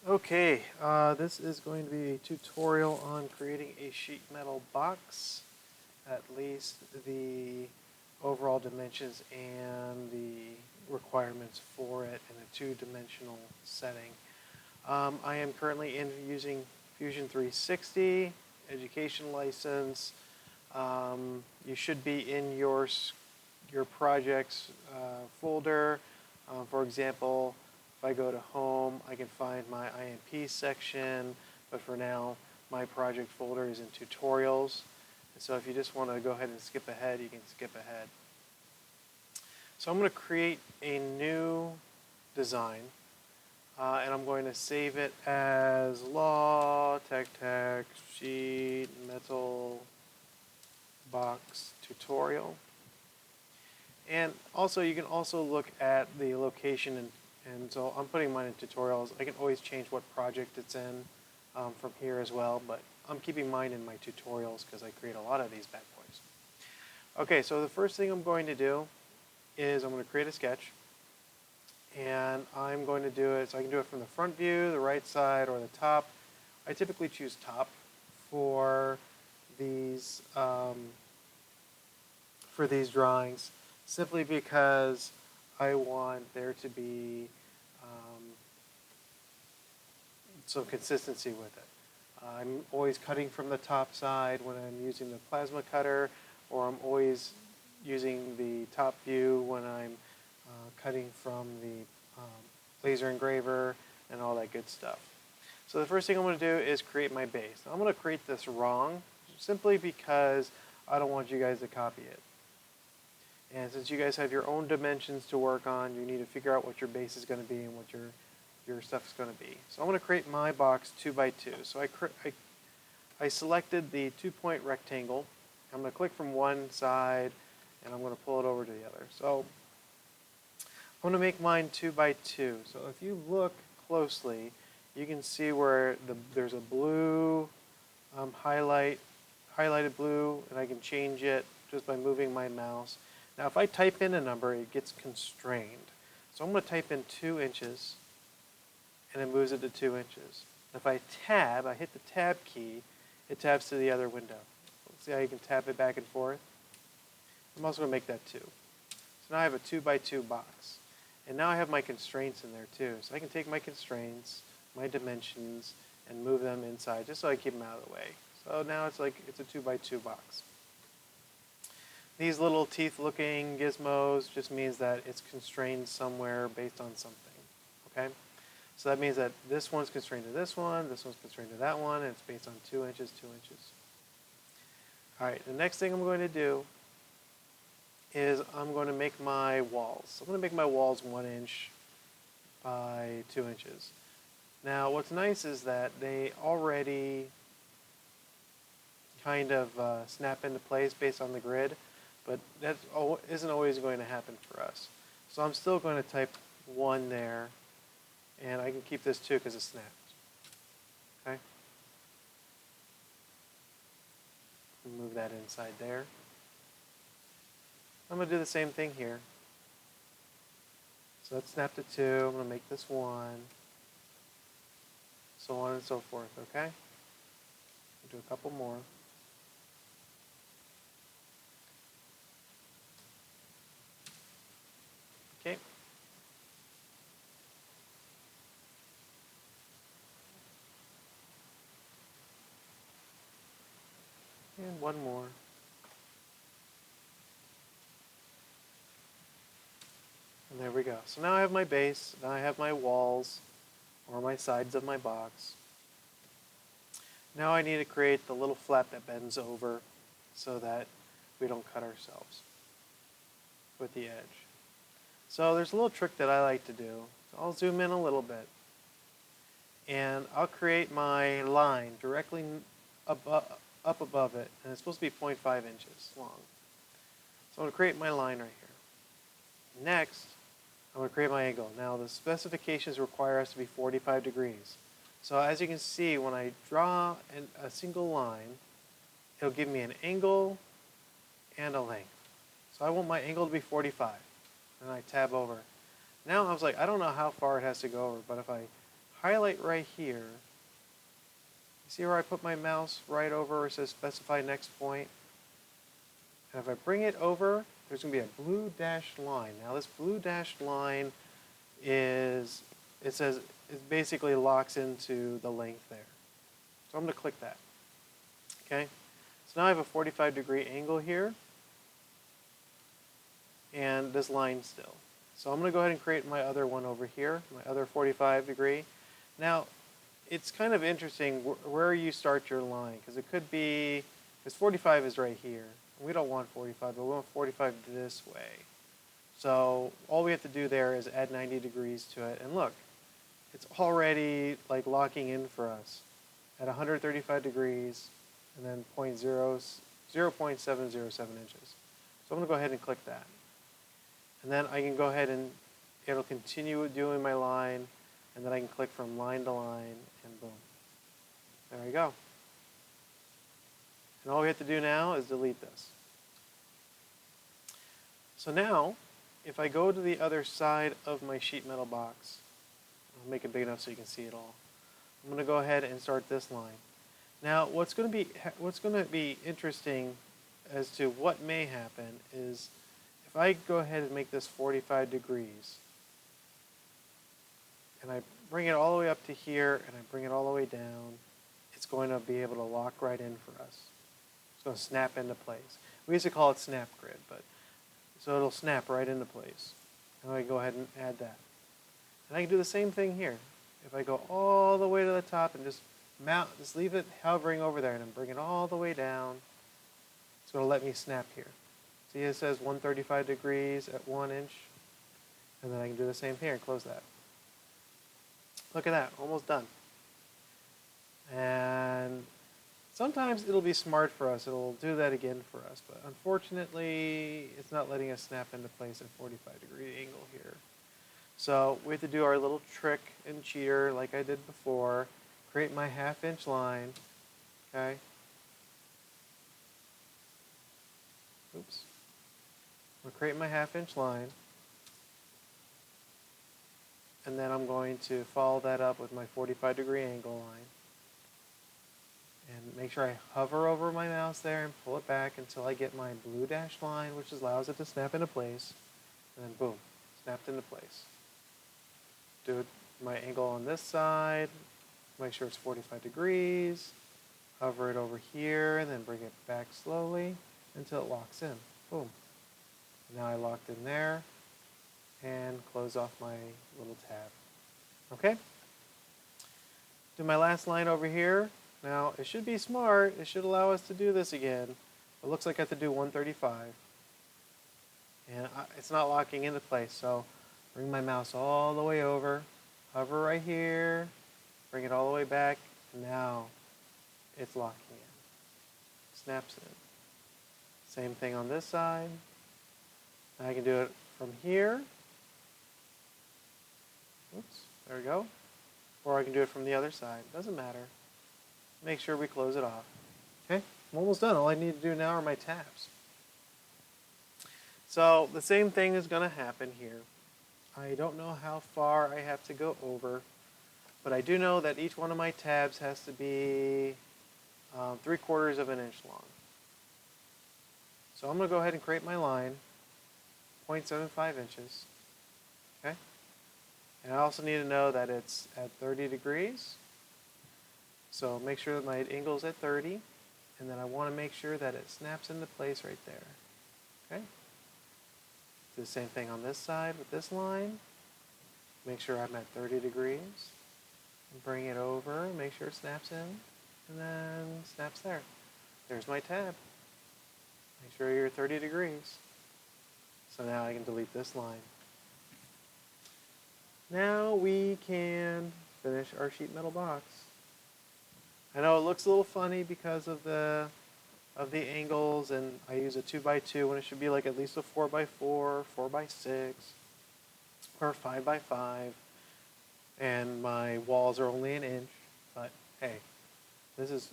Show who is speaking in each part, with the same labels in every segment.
Speaker 1: Okay, this is going to be a tutorial on creating a sheet metal box, at least the overall dimensions and the requirements for it in a two-dimensional setting. I am currently using Fusion 360, education license. You should be in your projects folder. For example, if I go to home, I can find my IMP section, but for now, my project folder is in tutorials. And so if you just want to go ahead and skip ahead, you can skip ahead. So I'm going to create a new design, and I'm going to save it as law, tech, sheet, metal, box, tutorial. And also, you can also look at the location, and so I'm putting mine in tutorials. I can always change what project it's in from here as well, but I'm keeping mine in my tutorials because I create a lot of these bad boys. Okay, so the first thing I'm going to do is I'm going to create a sketch, and I'm going to do it, so I can do it from the front view, the right side, or the top. I typically choose top for these drawings, simply because I want there to be some consistency with it. I'm always cutting from the top side when I'm using the plasma cutter, or I'm always using the top view when I'm cutting from the laser engraver and all that good stuff. So the first thing I'm going to do is create my base. Now, I'm going to create this wrong simply because I don't want you guys to copy it. And since you guys have your own dimensions to work on, you need to figure out what your base is going to be and what your stuff is going to be. So I'm going to create my box 2x2. So I selected the 2-point rectangle. I'm going to click from one side, and I'm going to pull it over to the other. So I'm going to make mine 2x2. So if you look closely, you can see where there's a blue highlighted blue, and I can change it just by moving my mouse. Now, if I type in a number, it gets constrained. So I'm going to type in 2 inches, and it moves it to 2 inches. If I hit the tab key, it tabs to the other window. See how you can tab it back and forth? I'm also going to make that 2. So now I have a 2x2 box. And now I have my constraints in there too. So I can take my constraints, my dimensions, and move them inside just so I keep them out of the way. So now it's a 2x2 box. These little teeth-looking gizmos just means that it's constrained somewhere based on something, okay? So that means that this one's constrained to this one's constrained to that one, and it's based on 2 inches, 2 inches. All right, the next thing I'm going to do is I'm going to make my walls. So I'm going to make my walls 1 inch by 2 inches. Now, what's nice is that they already kind of snap into place based on the grid, but that isn't always going to happen for us. So I'm still going to type 1 there, and I can keep this 2 because it snapped. Okay? Move that inside there. I'm going to do the same thing here. So let's snap to 2. I'm going to make this 1. So on and so forth, okay? I'll do a couple more. Okay. And one more. And there we go. So now I have my base. Now I have my walls, or my sides of my box. Now I need to create the little flap that bends over so that we don't cut ourselves with the edge. So there's a little trick that I like to do. So I'll zoom in a little bit, and I'll create my line directly up above it, and it's supposed to be 0.5 inches long. So I'm going to create my line right here. Next, I'm going to create my angle. Now the specifications require us to be 45 degrees. So as you can see, when I draw a single line, it'll give me an angle and a length. So I want my angle to be 45, and I tab over. Now I was like, I don't know how far it has to go over, but if I highlight right here, you see where I put my mouse right over where it says specify next point? And if I bring it over, there's going to be a blue dashed line. Now this blue dashed line is, it basically locks into the length there. So I'm going to click that. Okay? So now I have a 45-degree angle here, and this line still. So I'm going to go ahead and create my other one over here, my other 45-degree. Now, it's kind of interesting where you start your line, because it could be, because 45 is right here. We don't want 45, but we want 45 this way. So all we have to do there is add 90 degrees to it, and look, it's already like locking in for us at 135 degrees, and then 0.707 inches. So I'm going to go ahead and click that. And then I can go ahead and it'll continue doing my line, and then I can click from line to line, and boom. There we go. And all we have to do now is delete this. So now, if I go to the other side of my sheet metal box, I'll make it big enough so you can see it all. I'm going to go ahead and start this line. Now, what's going to be interesting as to what may happen is if I go ahead and make this 45 degrees, and I bring it all the way up to here, and I bring it all the way down, it's going to be able to lock right in for us. It's going to snap into place. We used to call it snap grid, but so it'll snap right into place. And I go ahead and add that. And I can do the same thing here. If I go all the way to the top and just leave it hovering over there and then bring it all the way down, it's going to let me snap here. See, it says 135 degrees at 1 inch. And then I can do the same here and close that. Look at that, almost done. And sometimes it'll be smart for us. It'll do that again for us. But unfortunately, it's not letting us snap into place at 45-degree angle here. So we have to do our little trick and cheater like I did before. Create my half-inch line. Okay. Oops. I'm going to create my half-inch line. And then I'm going to follow that up with my 45-degree angle line. And make sure I hover over my mouse there and pull it back until I get my blue dashed line, which allows it to snap into place. And then boom, snapped into place. Do my angle on this side, make sure it's 45 degrees, hover it over here, and then bring it back slowly until it locks in. Boom. Now I locked in there, and close off my little tab. Okay? Do my last line over here. Now, it should be smart. It should allow us to do this again. It looks like I have to do 135. And it's not locking into place, so bring my mouse all the way over, hover right here, bring it all the way back, and now it's locking in. Snaps in. Same thing on this side. Now I can do it from here. Oops, there we go. Or I can do it from the other side. Doesn't matter. Make sure we close it off. Okay, I'm almost done. All I need to do now are my tabs. So the same thing is going to happen here. I don't know how far I have to go over, but I do know that each one of my tabs has to be 3/4 of an inch long. So I'm going to go ahead and create my line, 0.75 inches. Okay? And I also need to know that it's at 30 degrees. So make sure that my angle is at 30, and then I want to make sure that it snaps into place right there. Okay? Do the same thing on this side with this line. Make sure I'm at 30 degrees. And bring it over, make sure it snaps in, and then snaps there. There's my tab. Make sure you're 30 degrees. So now I can delete this line. Now we can finish our sheet metal box. I know it looks a little funny because of the angles, and I use a 2x2 when it should be like at least a 4x4, 4x6, or 5x5, and my walls are only an inch. But hey, this is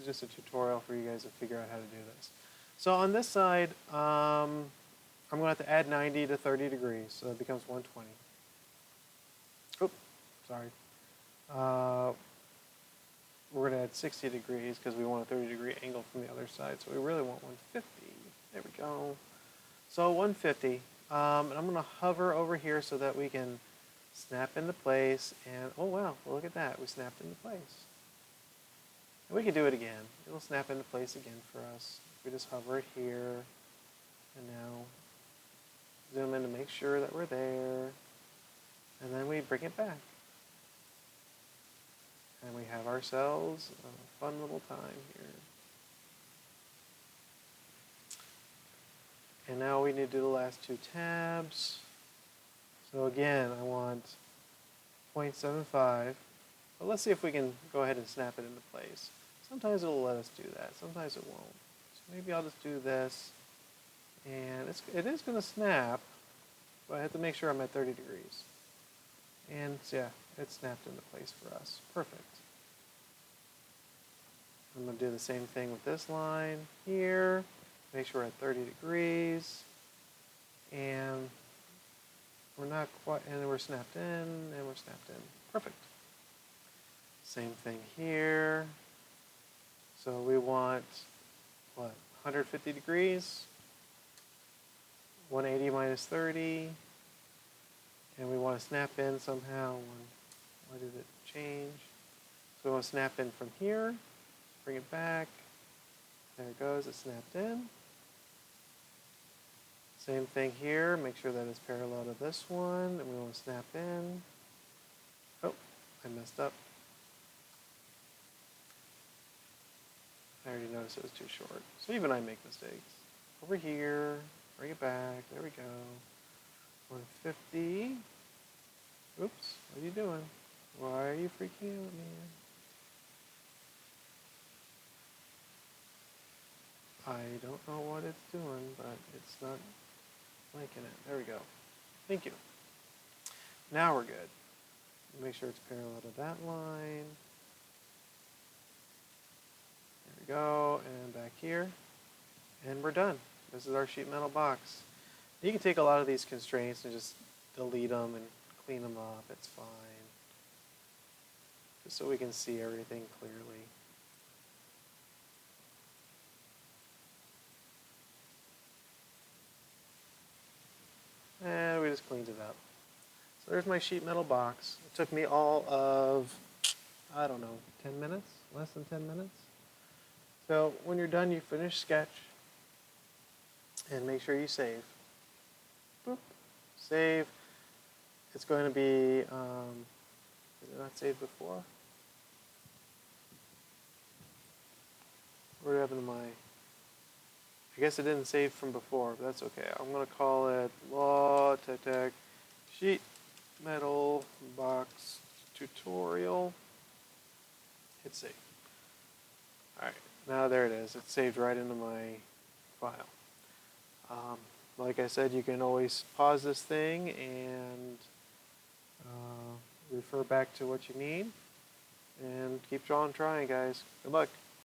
Speaker 1: just a tutorial for you guys to figure out how to do this. So on this side, I'm going to have to add 90 to 30 degrees, so it becomes 120. Oops, sorry. We're going to add 60 degrees because we want a 30-degree angle from the other side. So we really want 150. There we go. So 150. And I'm going to hover over here so that we can snap into place. And oh wow, well, look at that. We snapped into place. And we can do it again. It'll snap into place again for us. We just hover it here. And now zoom in to make sure that we're there. And then we bring it back. And we have ourselves a fun little time here. And now we need to do the last two tabs. So again, I want 0.75. But let's see if we can go ahead and snap it into place. Sometimes it'll let us do that. Sometimes it won't. So maybe I'll just do this. And it is going to snap. But I have to make sure I'm at 30 degrees. And yeah, it snapped into place for us. Perfect. I'm going to do the same thing with this line here. Make sure we're at 30 degrees. And we're not quite, and we're snapped in, and we're snapped in. Perfect. Same thing here. So we want, what, 150 degrees? 180 minus 30. And we want to snap in somehow. Why did it change? So we want to snap in from here. Bring it back. There it goes. It snapped in. Same thing here. Make sure that it's parallel to this one. And we want to snap in. Oh, I messed up. I already noticed it was too short. So even I make mistakes. Over here. Bring it back. There we go. 150. Oops. What are you doing? Why are you freaking out, man? I don't know what it's doing, but it's not liking it. There we go. Thank you. Now we're good. Make sure it's parallel to that line. There we go. And back here. And we're done. This is our sheet metal box. You can take a lot of these constraints and just delete them and clean them up. It's fine. Just so we can see everything clearly. And we just cleaned it up. So there's my sheet metal box. It took me all of, I don't know, 10 minutes? Less than 10 minutes? So when you're done, you finish sketch. And make sure you save. Boop. Save. It's going to be, is it not saved before? What happened to my, I guess it didn't save from before, but that's okay. I'm going to call it Lawtech Sheet Metal Box Tutorial. Hit save. Alright, now there it is. It's saved right into my file. Like I said, you can always pause this thing and refer back to what you need. And keep drawing, trying, guys. Good luck.